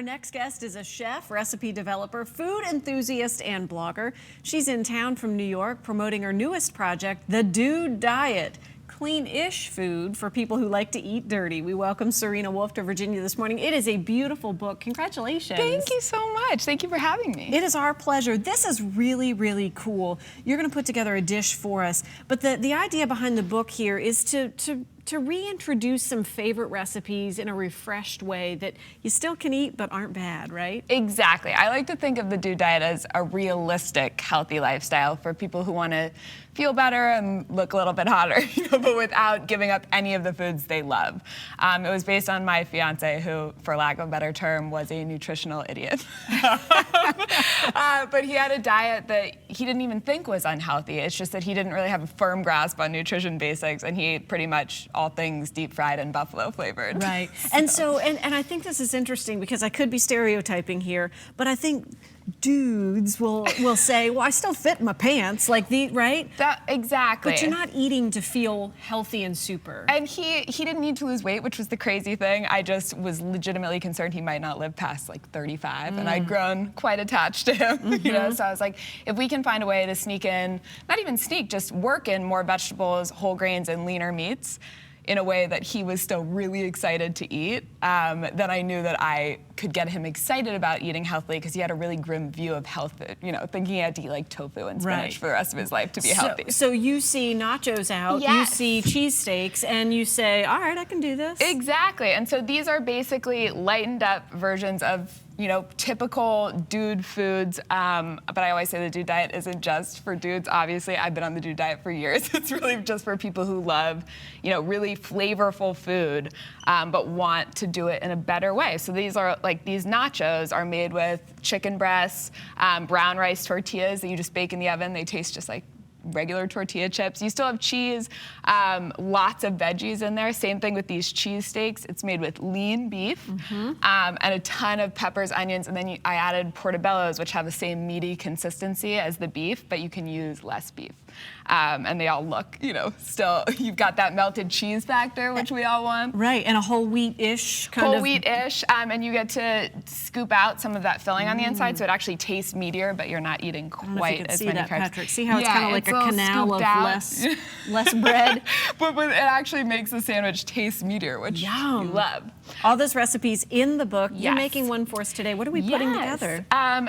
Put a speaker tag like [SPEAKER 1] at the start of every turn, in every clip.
[SPEAKER 1] Our next guest is a chef, recipe developer, food enthusiast, and blogger. She's in town from New York promoting her newest project, The Dude Diet. Clean-ish food for people who like to eat dirty. We welcome Serena Wolf to Virginia this morning. It is a beautiful book. Congratulations.
[SPEAKER 2] Thank you so much. Thank you for having me.
[SPEAKER 1] It is our pleasure. This is really, really cool. You're going to put together a dish for us. But the idea behind the book here is to reintroduce some favorite recipes in a refreshed way that you still can eat but aren't bad, right?
[SPEAKER 2] Exactly. I like to think of the Dude Diet as a realistic, healthy lifestyle for people who want to feel better and look a little bit hotter, but without giving up any of the foods they love. It was based on my fiance, who, for lack of a better term, was a nutritional idiot. But he had a diet that he didn't even think was unhealthy. It's just that he didn't really have a firm grasp on nutrition basics, and he ate pretty much all things deep fried and buffalo flavored.
[SPEAKER 1] Right. And I think this is interesting because I could be stereotyping here, but I think dudes will say, well, I still fit in my pants, right?
[SPEAKER 2] Exactly.
[SPEAKER 1] But you're not eating to feel healthy and super.
[SPEAKER 2] And he didn't need to lose weight, which was the crazy thing. I just was legitimately concerned he might not live past like 35, and I'd grown quite attached to him, So I was like, if we can find a way to sneak in, not even sneak, just work in more vegetables, whole grains, and leaner meats in a way that he was still really excited to eat, then I knew that I could get him excited about eating healthily, because he had a really grim view of health, thinking he had to eat like tofu and spinach for the rest of his life to be healthy.
[SPEAKER 1] So you see nachos out, you see cheesesteaks, and you say, all right, I can do this.
[SPEAKER 2] Exactly. And so these are basically lightened up versions of typical dude foods, but I always say the Dude Diet isn't just for dudes. Obviously, I've been on the Dude Diet for years. It's really just for people who love, really flavorful food, but want to do it in a better way. So these nachos are made with chicken breasts, brown rice tortillas that you just bake in the oven. They taste just like regular tortilla chips. You still have cheese, lots of veggies in there. Same thing with these cheesesteaks. It's made with lean beef and a ton of peppers, onions, and then I added portobellos, which have the same meaty consistency as the beef, but you can use less beef. And they all look, still, you've got that melted cheese factor, which we all want.
[SPEAKER 1] Right, and a whole wheat-ish kind of.
[SPEAKER 2] Whole wheat-ish, and you get to scoop out some of that filling on the inside, so it actually tastes meatier, but you're not eating quite as many carbs.
[SPEAKER 1] Patrick. See how it's kind of like a canal of less bread?
[SPEAKER 2] but it actually makes the sandwich taste meatier, which you love.
[SPEAKER 1] All those recipes in the book.
[SPEAKER 2] Yes.
[SPEAKER 1] You're making one for us today. What are we putting together?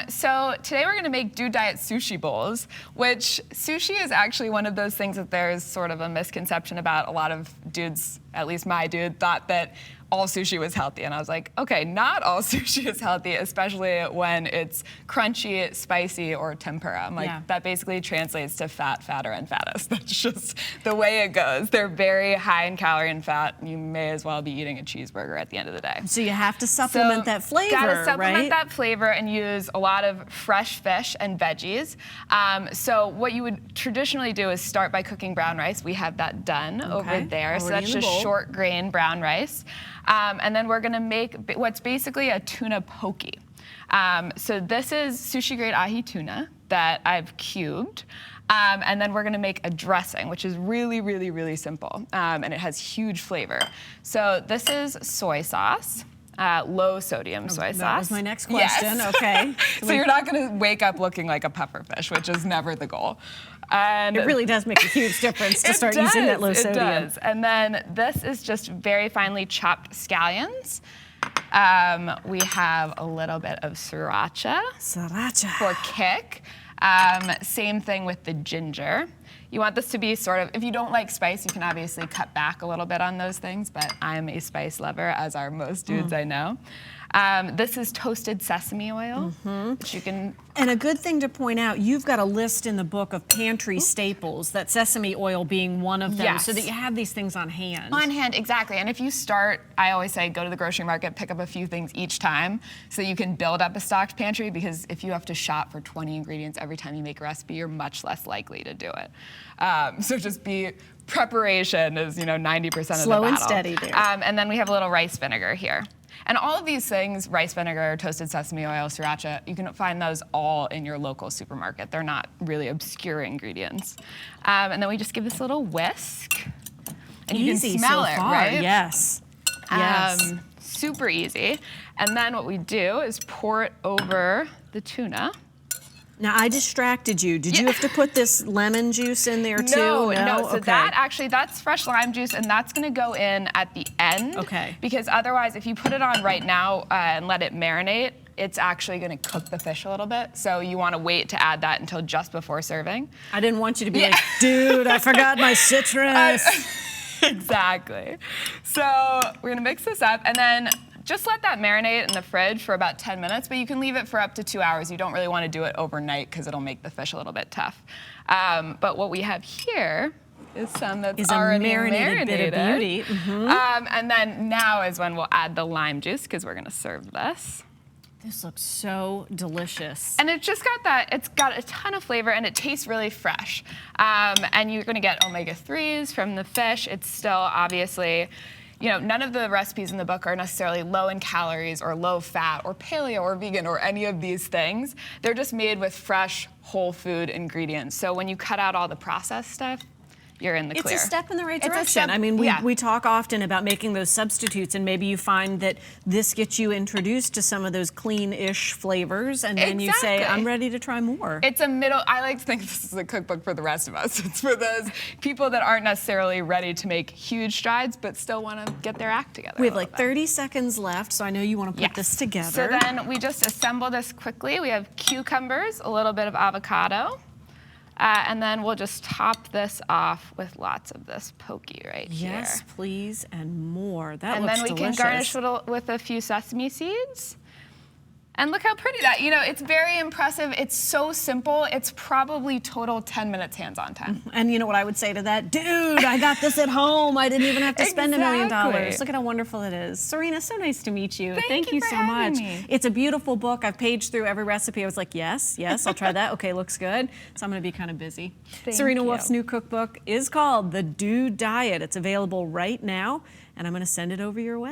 [SPEAKER 2] So today we're going to make Dude Diet sushi bowls, which sushi is actually one of those things that there's sort of a misconception about. A lot of dudes, at least my dude, thought that all sushi was healthy. And I was like, okay, not all sushi is healthy, especially when it's crunchy, spicy, or tempura. I'm like, that basically translates to fat, fatter, and fattest. That's just the way it goes. They're very high in calorie and fat. You may as well be eating a cheeseburger at the end of the day.
[SPEAKER 1] So you have to supplement that flavor,
[SPEAKER 2] gotta supplement that flavor and use a lot of fresh fish and veggies. So what you would traditionally do is start by cooking brown rice. We have that done over there. So that's just short grain brown rice. And then we're gonna make what's basically a tuna poke. So this is sushi grade ahi tuna that I've cubed. And then we're gonna make a dressing, which is really, really, really simple. And it has huge flavor. So this is soy sauce. Low sodium soy sauce.
[SPEAKER 1] That was my next question. Yes. Okay.
[SPEAKER 2] So you're not going to wake up looking like a pufferfish, which is never the goal. And
[SPEAKER 1] it really does make a huge difference to start using that low sodium.
[SPEAKER 2] It does. And then this is just very finely chopped scallions. We have a little bit of sriracha. For kick. Same thing with the ginger. You want this to be sort of, if you don't like spice, you can obviously cut back a little bit on those things, but I'm a spice lover, as are most dudes I know. This is toasted sesame oil, which you can...
[SPEAKER 1] And a good thing to point out, you've got a list in the book of pantry staples, that sesame oil being one of them, so that you have these things on hand.
[SPEAKER 2] On hand, exactly. And if you start, I always say, go to the grocery market, pick up a few things each time, so you can build up a stocked pantry, because if you have to shop for 20 ingredients every time you make a recipe, you're much less likely to do it. So just preparation is, 90% of the battle.
[SPEAKER 1] Slow and steady there.
[SPEAKER 2] And then we have a little rice vinegar here. And all of these things, rice vinegar, toasted sesame oil, sriracha, you can find those all in your local supermarket. They're not really obscure ingredients. And then we just give this a little whisk. And you can smell it, right?
[SPEAKER 1] Yes. Yes.
[SPEAKER 2] super easy. And then what we do is pour it over the tuna.
[SPEAKER 1] Now, I distracted you. Did you have to put this lemon juice in there too?
[SPEAKER 2] No. So
[SPEAKER 1] Okay.
[SPEAKER 2] that's fresh lime juice, and that's gonna go in at the end.
[SPEAKER 1] Okay.
[SPEAKER 2] Because otherwise, if you put it on right now and let it marinate, it's actually gonna cook the fish a little bit. So you wanna wait to add that until just before serving.
[SPEAKER 1] I didn't want you to be like, dude, I forgot my citrus.
[SPEAKER 2] Exactly. So we're gonna mix this up, and then just let that marinate in the fridge for about 10 minutes, but you can leave it for up to 2 hours. You don't really want to do it overnight because it'll make the fish a little bit tough. But what we have here is some that's already
[SPEAKER 1] marinated bit of beauty.
[SPEAKER 2] And then now is when we'll add the lime juice because we're gonna serve this.
[SPEAKER 1] This looks so delicious.
[SPEAKER 2] And it's just got that, it's got a ton of flavor and it tastes really fresh. And you're gonna get omega-3s from the fish. It's still obviously, none of the recipes in the book are necessarily low in calories or low fat or paleo or vegan or any of these things. They're just made with fresh, whole food ingredients. So when you cut out all the processed stuff, you're in the clear.
[SPEAKER 1] It's a step in the right
[SPEAKER 2] It's a
[SPEAKER 1] direction.
[SPEAKER 2] step-
[SPEAKER 1] I mean,
[SPEAKER 2] yeah.
[SPEAKER 1] we talk often about making those substitutes, and maybe you find that this gets you introduced to some of those clean-ish flavors, and then you say,
[SPEAKER 2] Exactly.
[SPEAKER 1] I'm ready to try more.
[SPEAKER 2] It's I like to think this is a cookbook for the rest of us. It's for those people that aren't necessarily ready to make huge strides, but still want to get their act together.
[SPEAKER 1] We have
[SPEAKER 2] a little
[SPEAKER 1] like
[SPEAKER 2] bit.
[SPEAKER 1] 30 seconds left, so I know you want to put this together.
[SPEAKER 2] So then we just assemble this quickly. We have cucumbers, a little bit of avocado, and then we'll just top this off with lots of this pokey right
[SPEAKER 1] Yes,
[SPEAKER 2] here.
[SPEAKER 1] please, and more. That
[SPEAKER 2] And
[SPEAKER 1] looks
[SPEAKER 2] then we
[SPEAKER 1] delicious.
[SPEAKER 2] can garnish with a few sesame seeds. And look how pretty that, it's very impressive. It's so simple. It's probably total 10 minutes hands-on time.
[SPEAKER 1] And you know what I would say to that? Dude, I got this at home. I didn't even have to spend $1 million.
[SPEAKER 2] Exactly.
[SPEAKER 1] Look at how wonderful it is. Serena, so nice to meet you.
[SPEAKER 2] Thank you for
[SPEAKER 1] so
[SPEAKER 2] having
[SPEAKER 1] much.
[SPEAKER 2] me.
[SPEAKER 1] It's a beautiful book. I've paged through every recipe. I was like, yes, I'll try that. Okay, looks good. So I'm going to be kind of busy.
[SPEAKER 2] Thank
[SPEAKER 1] Serena
[SPEAKER 2] you.
[SPEAKER 1] Wolf's new cookbook is called The Dude Diet. It's available right now, and I'm going to send it over your way.